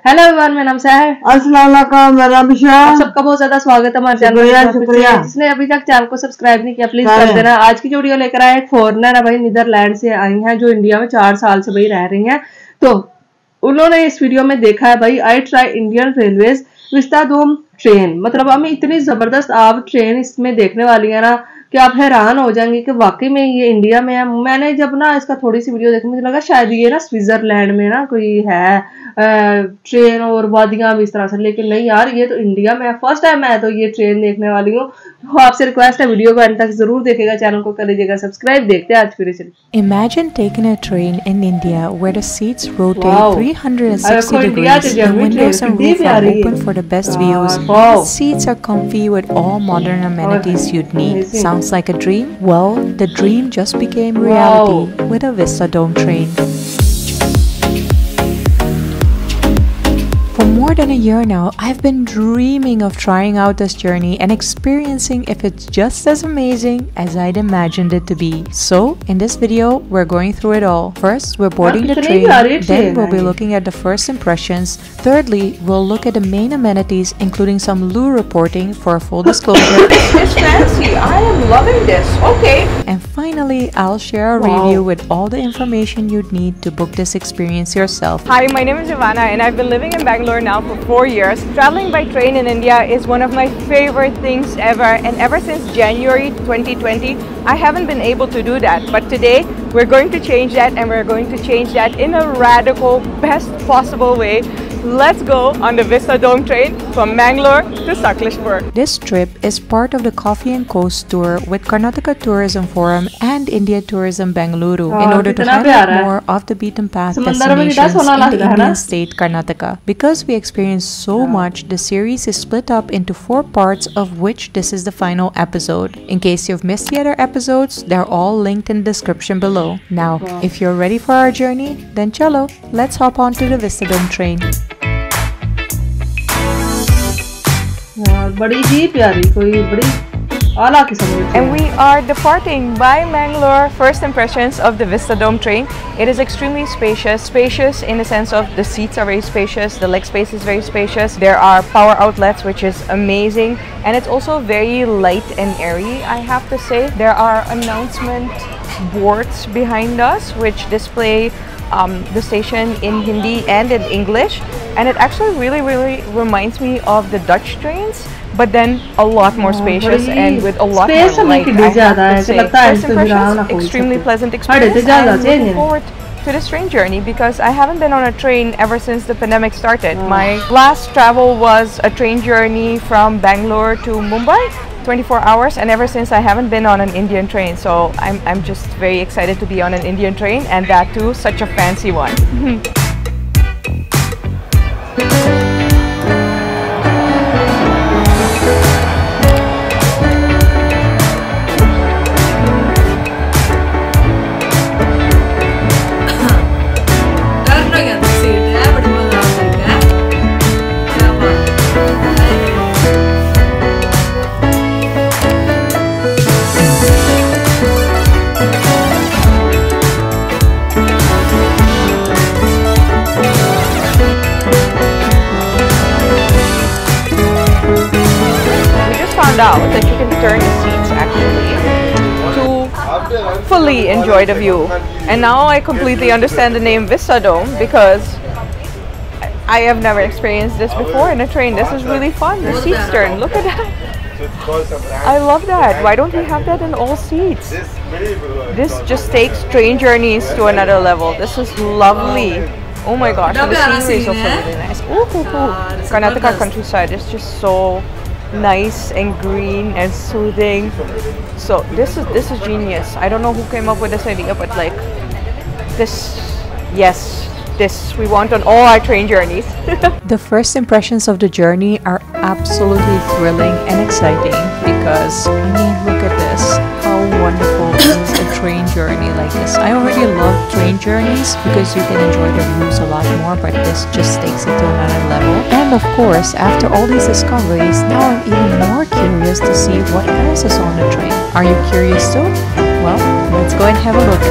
Hello everyone, मेरा नाम है। अस्सलाम वालेकुम, मेरा नाम है। आप सबका बहुत ज्यादा स्वागत है हमारे चैनल पर। जिसने अभी तक चैनल को सब्सक्राइब नहीं किया प्लीज कर देना। आज की जो वीडियो लेकर आए एक फॉरेनर है भाई, नीदरलैंड से आई हैं जो इंडिया में 4 साल से भाई रह रही हैं। तो उन्होंने इस वीडियो में देखा है भाई I try Indian railways vistadome train. मतलब हमें इतनी जबरदस्त आप ट्रेन इसमें देखने वाली है ना कि आप हैरान हो जाएंगे कि वाकई में ये इंडिया में है। मैंने जब ना इसका थोड़ी सी वीडियो देखी मुझे लगा शायद ये ना स्विट्जरलैंड में ना कोई है ट्रेन और वादियां भी इस तरह से, लेकिन नहीं यार, ये तो इंडिया में है। फर्स्ट टाइम मैं तो ये ट्रेन देखने वाली हूँ। तो आपसे रिक्वेस्ट है वीडियो को एंड तक जरूर देखेगा, चैनल को कर लीजिएगा सब्सक्राइब। देखते हैं आज की video. Imagine taking a train in India where the seats rotate 360 degrees, the windows and roof are open for the best views, seats are comfy with all modern amenities you'd need. Sounds like a dream? Well, the dream just became reality with a Vistadome train. For more than a year now, I've been dreaming of trying out this journey and experiencing if it's just as amazing as I'd imagined it to be. So, in this video, we're going through it all. First, we're boarding the train, then we'll be looking at the first impressions. Thirdly, we'll look at the main amenities, including some loo reporting for a full disclosure. It's fancy. I am loving this. Okay. And finally, I'll share a review with all the information you'd need to book this experience yourself. Hi, my name is Ivana and I've been living in Bangalore now for 4 years. Traveling by train in India is one of my favorite things ever, and ever since January 2020 I haven't been able to do that, but today we're going to change that, and we're going to change that in a radical, best possible way. Let's go on the Vistadome train from Bangalore to Sakleshpur. This trip is part of the Coffee and Coast tour with Karnataka Tourism Forum and India Tourism Bengaluru in order to highlight more of the beaten path destinations in the Indian state Karnataka. Because we experienced so much, the series is split up into 4 parts, of which this is the final episode. In case you've missed the other episodes, they're all linked in the description below. Now, if you're ready for our journey, then chalo, let's hop on to the Vistadome train. बड़ी ही प्यारी, कोई बड़ी आला किस्म की। And we are departing by Bangalore. First impressions of the Vistadome train. It is extremely spacious. Spacious in the sense of the seats are very spacious, the leg space is very spacious. There are power outlets, which is amazing, and it's also very light and airy, I have to say. There are announcement boards behind us which display the station in Hindi and in English, and it actually really reminds me of the Dutch trains, but then a lot more spacious and with a lot more light. I have to say, first impressions, extremely pleasant experience. I'm looking forward to this train journey because I haven't been on a train ever since the pandemic started. My last travel was a train journey from Bangalore to Mumbai, 24 hours, and ever since I haven't been on an Indian train. So I'm just very excited to be on an Indian train, and that too such a fancy one. Out that you can turn the seats actually to fully enjoy the view, and now I completely understand the name Vistadome because I have never experienced this before in a train. This is really fun. The seats turn. Look at that. I love that. Why don't we have that in all seats? This just takes train journeys to another level. This is lovely. Oh my gosh, and the scenery is also really nice. Karnataka countryside is just so nice and green and soothing. So this is genius. I don't know who came up with this idea, but like this, yes, this we want on all our train journeys. The first impressions of the journey are absolutely thrilling and exciting because, I mean, look at this. How wonderful is a train journey like this? I already love train journeys because you can enjoy the views a lot more, but this just takes it to another level. And of course, after all these discoveries, now I'm even more curious to see what else is on the train. Are you curious too? Well, let's go and have a look.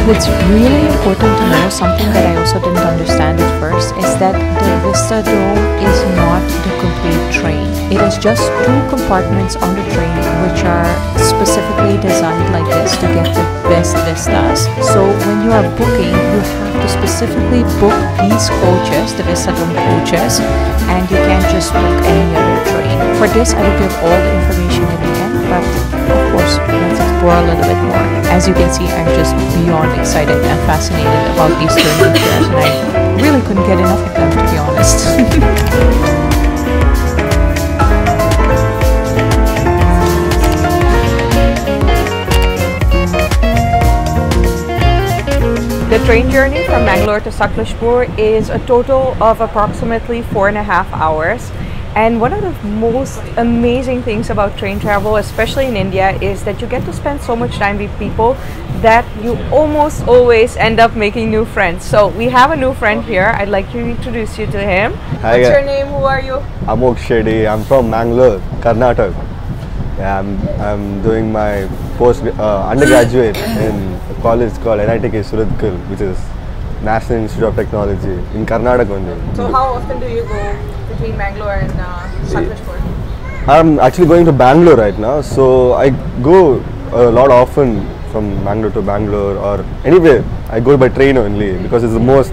it's really important to know, something that I also didn't understand at first, is that the Vistadome is not the complete train. It is just 2 compartments on the train which are specifically designed like this to get the best vistas. So when you are booking, you have to specifically book these coaches, the Vistadome coaches, and you can't just book any other train. For this, I will give all the information in the end, but of course, let's explore a little bit more. As you can see, I'm just beyond excited and fascinated about these turning chairs, and I really couldn't get enough of them, to be honest. The train journey from Mangalore to Sakleshpur is a total of approximately 4.5 hours. And one of the most amazing things about train travel, especially in India, is that you get to spend so much time with people that you almost always end up making new friends. So we have a new friend here. I'd like to introduce you to him. Hi, what's your name? Who are you? Amok Shetty. I'm from Mangalore, Karnataka. Yeah, I'm doing my undergraduate in a college called NITK Surathkal, which is National Institute of Technology in Karnataka only. So how often do you go between Mangalore and Sakleshpur? I'm actually going to Bangalore right now, so I go a lot often from Bangalore to Bangalore, or anyway I go by train only because it's the most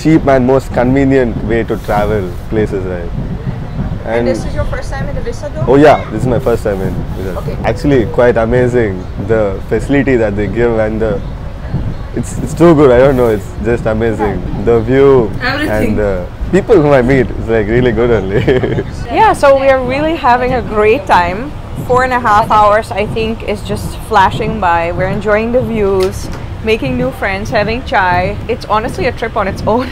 cheap and most convenient way to travel places, right? And this is your first time in the Vistadome? Oh yeah, this is my first time in Vistadome. Okay. Actually quite amazing, the facility that they give, and it's too good. I don't know, it's just amazing. The view and the people whom I meet is really good only. Yeah, so we are really having a great time. 4.5 hours I think is just flashing by. We're enjoying the views, making new friends, having chai. It's honestly a trip on its own.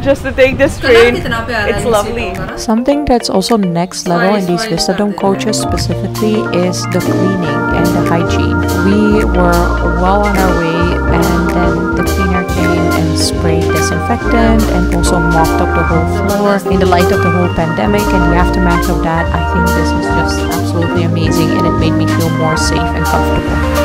Just to take this train, it's lovely. Something that's also next level in these Vistadome coaches specifically is the cleaning and the hygiene. We were well on our way, and then the cleaner came and sprayed disinfectant and also mopped up the whole floor. In the light of the whole pandemic and the aftermath of that, I think this is just absolutely amazing, and it made me feel more safe and comfortable.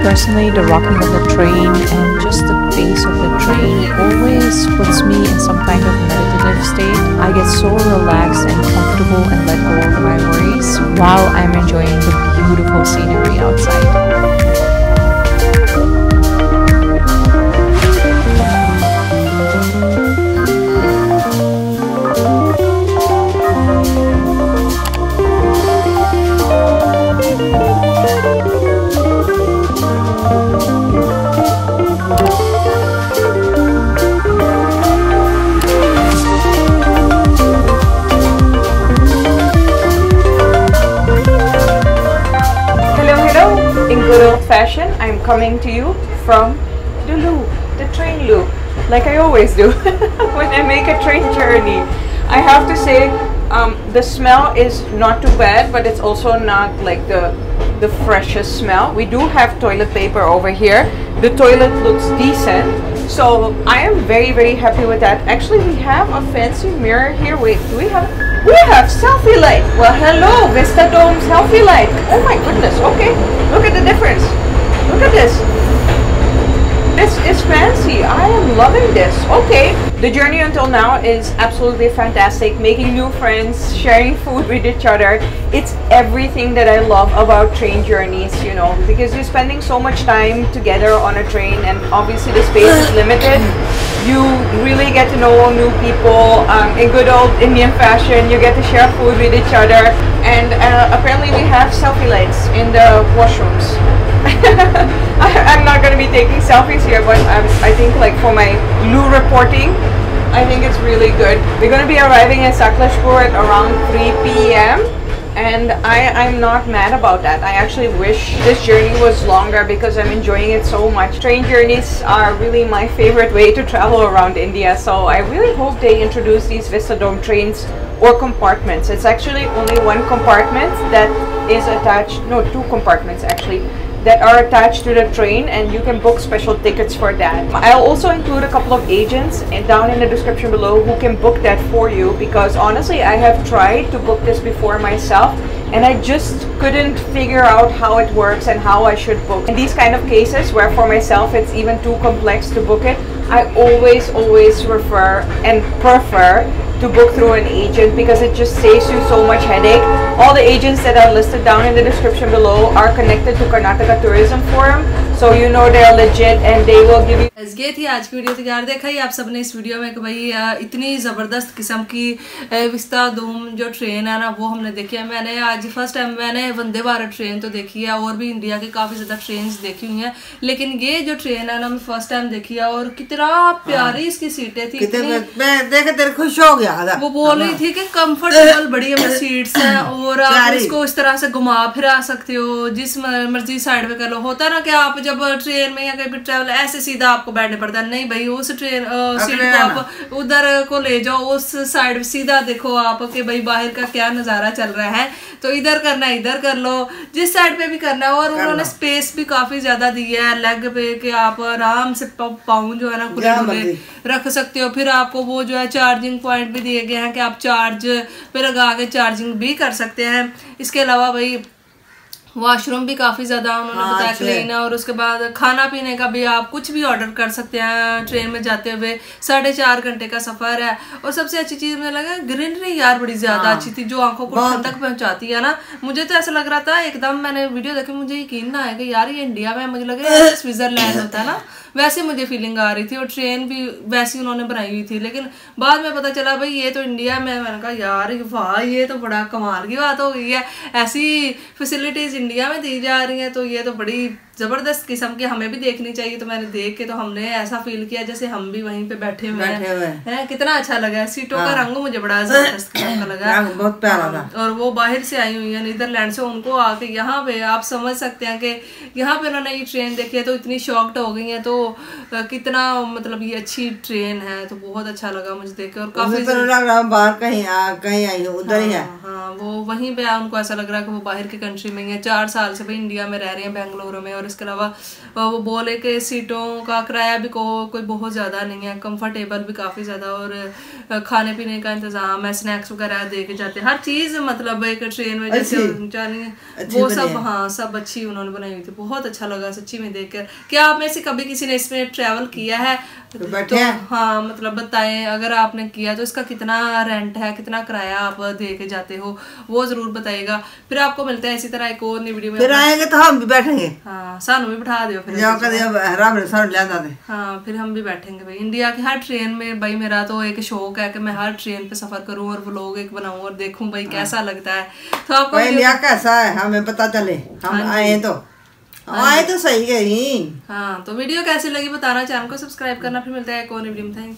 Personally, the rocking of the train and just the pace of the train always puts me in some kind of meditative state. I get so relaxed and comfortable and let go of my worries while I'm enjoying the beautiful scenery outside. Fashion, I'm coming to you from the loop, the train loop, like I always do when I make a train journey. I have to say, the smell is not too bad, but it's also not like the freshest smell. We do have toilet paper over here. The toilet looks decent, so I am very, very happy with that. Actually, we have a fancy mirror here. Wait, do we have? We have selfie light. Well, hello, Vistadome selfie light. Oh my goodness. Okay, look at the difference. Look at this. This is fancy. I am loving this. Okay. The journey until now is absolutely fantastic. Making new friends, sharing food with each other. It's everything that I love about train journeys, you know, because you're spending so much time together on a train, and obviously the space is limited. You really get to know new people. In good old Indian fashion, you get to share food with each other. And apparently we have selfie lights in the washrooms. I'm not going to be taking selfies here, but I think like for my Loo reporting, I think it's really good. We're going to be arriving at Sakleshpur at around 3 p.m. and I'm not mad about that. I actually wish this journey was longer because I'm enjoying it so much. Train journeys are really my favorite way to travel around India, so I really hope they introduce these Vistadome trains or compartments. It's actually only one compartment that is attached, no, two compartments actually, that are attached to the train, and you can book special tickets for that. I'll also include a couple of agents and down in the description below who can book that for you, because honestly I have tried to book this before myself and I just couldn't figure out how it works and how I should book. In these kind of cases where for myself it's even too complex to book it, I always refer and prefer to book through an agent, because it just saves you so much headache. All the agents that are listed down in the description below are connected to Karnataka Tourism Forum, so you know they are legit and they will give you. ये थी आज की video. तो यार देखा ही आप सबने इस वीडियो में कि भाई इतनी ज़बरदस्त किस्म की विस्ताडोम जो ट्रेन है ना वो हमने देखी है। मैंने आज फर्स्ट टाइम मैंने वंदे भारत ट्रेन तो देखी है और भी इंडिया की काफ़ी ज़्यादा ट्रेन देखी हुई हैं, लेकिन ये जो ट्रेन है ना मैं फर्स्ट टाइम देखी है और कितना प्यारी इसकी सीटें थी। मैं देख तेरे खुश हो गया। वो बोल रही थी कि कंफर्टेबल बढ़िया में सीट्स हैं और आप इसको इस तरह से घुमा फिरा सकते हो, जिस मर्जी साइड पे कर लो। होता है ना कि आप जब ट्रेन में या कहीं भी ट्रैवल ऐसे सीधा आपको बैठने पड़ता है, नहीं भाई उस ट्रेन सीट को आप उधर को ले जाओ, उस साइड सीधा देखो आप कि भाई बाहर का क्या नज़ारा चल रहा है, तो इधर करना है इधर कर लो, जिस साइड पे भी करना है। और उन्होंने स्पेस भी काफी ज्यादा दी है लेग पे कि आप आराम से पाँव जो है ना खुले रख सकते हो। फिर आपको वो जो है चार्जिंग पॉइंट भी दिए गए हैं कि आप चार्ज पे लगा के चार्जिंग भी कर सकते हैं। इसके अलावा भाई वॉशरूम भी काफ़ी ज़्यादा उन्होंने बताया क्लीन है, और उसके बाद खाना पीने का भी आप कुछ भी ऑर्डर कर सकते हैं ट्रेन में जाते हुए। 4.5 घंटे का सफ़र है और सबसे अच्छी चीज़ मुझे लगा ग्रीनरी यार बड़ी ज़्यादा अच्छी थी जो आंखों को ठंडक पहुंचाती है ना। मुझे तो ऐसा लग रहा था एकदम, मैंने वीडियो देखी मुझे यकीन ना आया कि यार ये इंडिया में, मुझे लग रहा है स्विट्जरलैंड होता है ना, वैसे मुझे फीलिंग आ रही थी। और ट्रेन भी वैसी उन्होंने बनाई हुई थी, लेकिन बाद में पता चला भाई ये तो इंडिया में। मैंने कहा यार वाह ये तो बड़ा कमाल की बात हो गई है, ऐसी फैसिलिटीज़ इंडिया में दी जा रही हैं, तो ये तो बड़ी ज़बरदस्त किस्म की हमें भी देखनी चाहिए। तो मैंने देख के तो हमने ऐसा फील किया जैसे हम भी वहीं पे बैठे हुए हैं। कितना अच्छा लगा, सीटों का रंग मुझे बड़ा जबरदस्त किस्म का लगा, बहुत प्यारा था। और वो बाहर से आई हुई है नीदरलैंड से, उनको आके यहाँ पे आप समझ सकते हैं कि यहाँ पे उन्होंने ये ट्रेन देखी है तो इतनी शॉक्ड हो गई है, तो कितना मतलब ये अच्छी ट्रेन है। तो बहुत अच्छा लगा मुझे देख के, और काफी बाहर कहीं आई उधर ही है। हाँ वो वहीं पे उनको ऐसा लग रहा है कि वो बाहर की कंट्री में है। 4 साल से भाई इंडिया में रह रहे हैं बेंगलुरु में। और इसके अलावा वो बोले कि सीटों का किराया भी कोई बहुत ज़्यादा नहीं है, कंफर्टेबल भी काफ़ी ज़्यादा, और खाने पीने का इंतज़ाम है, स्नैक्स वगैरह दे के जाते हैं, हर चीज़ मतलब एक ट्रेन में जैसे वो सब, हाँ सब अच्छी उन्होंने बनाई हुई थी। बहुत अच्छा लगा सच्ची में देखकर। क्या आप में से कभी किसी ने इसमें ट्रैवल किया है तो हाँ मतलब बताएं, अगर आपने किया तो इसका कितना रेंट है, कितना किराया आप दे के जाते हो वो जरूर बताइएगा। फिर आपको मिलता है इसी तरह एक और नई वीडियो में। फिर आएंगे तो हम भी बैठेंगे। हाँ सानू भी बिठा दियो फिर। हाँ फिर हम भी बैठेंगे भाई इंडिया की हर ट्रेन में। भाई मेरा तो एक शौक है कि मैं हर ट्रेन पे सफर करूँ और व्लॉग एक बनाऊं और देखूं भाई कैसा लगता है। तो आपको इंडिया कैसा है हमें पता चले, हम आए तो सही है ही। हाँ तो वीडियो कैसी लगी बताना, चैनल को सब्सक्राइब करना। फिर मिलता है एक और वीडियो में। Thank you.